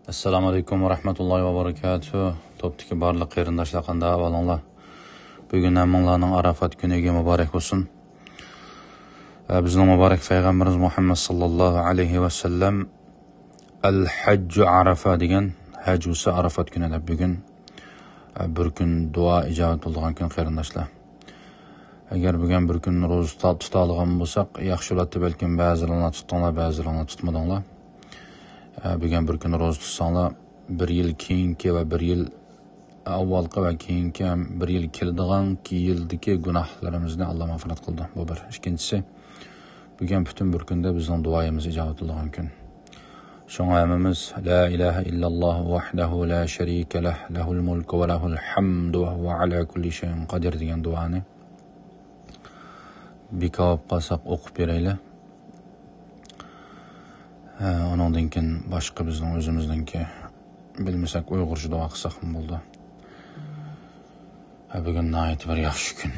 Assalomu alaykum va rahmatullohi va barakatuh. Topdagi barliq qarindoshlar qanday ahvolinglar? Bugun hammanglarning Arafat kuniga muborak bo'lsin. Bizning muborak payg'ambarimiz Muhammad sallallohu alayhi va sallam al-hajju Arafa degan haj bo'lsa Arafat kunida bugun bir kun duo ijobat bo'lgan kun qarindoshlar. Agar bugun bir kun ro'za tuta olgan bo'lsak, yaxshi bo'lardi, balkim ba'zilarni tutdinglar, ba'zilarni tutmadinglar. Bugun bir kun ro'za tutsanglar, bir yil keyingi va bir yil avvalgi va keyingi bir yil keladigan yildagi gunohlarimizni Alloh mag'firat qildi. Bu bir. Ikkinchisi, bugun butun bir kunda bizning duoyimiz ijobat bo'lgan kun. Shunga hammamiz la ilaha illalloh vahdahu la sharika lah, lahul mulku va lahul hamdu va huva ala kulli shay'in qodir degan duoni bikob qilsak o'qib beraylik. Ondan keyin boshqa bizning o'zimizningki bilmasak Uyg'urcha duo qilsak ham bo'ldi. Bugun nihoyat bir yaxshi kun.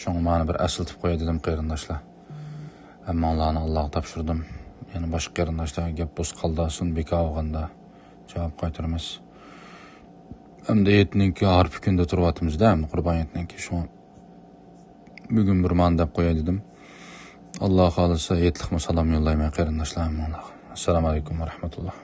Shunga meni bir asıltib qo'yay dedim qarindoshlar. Hammalarni Allohga topshirdim. Yani boshqa qarindoshlar gap bo'z qoldasin beka olganda javob qaytaramiz. Hamda yetninki harf kunda turyapmizda, Qurbon yetninki shu bugun bir man deb qo'yay dedim. Alloh xolisa yetliqmi salom yo'llayman qarindoshlar. Assalomu alaykum va rahmatulloh.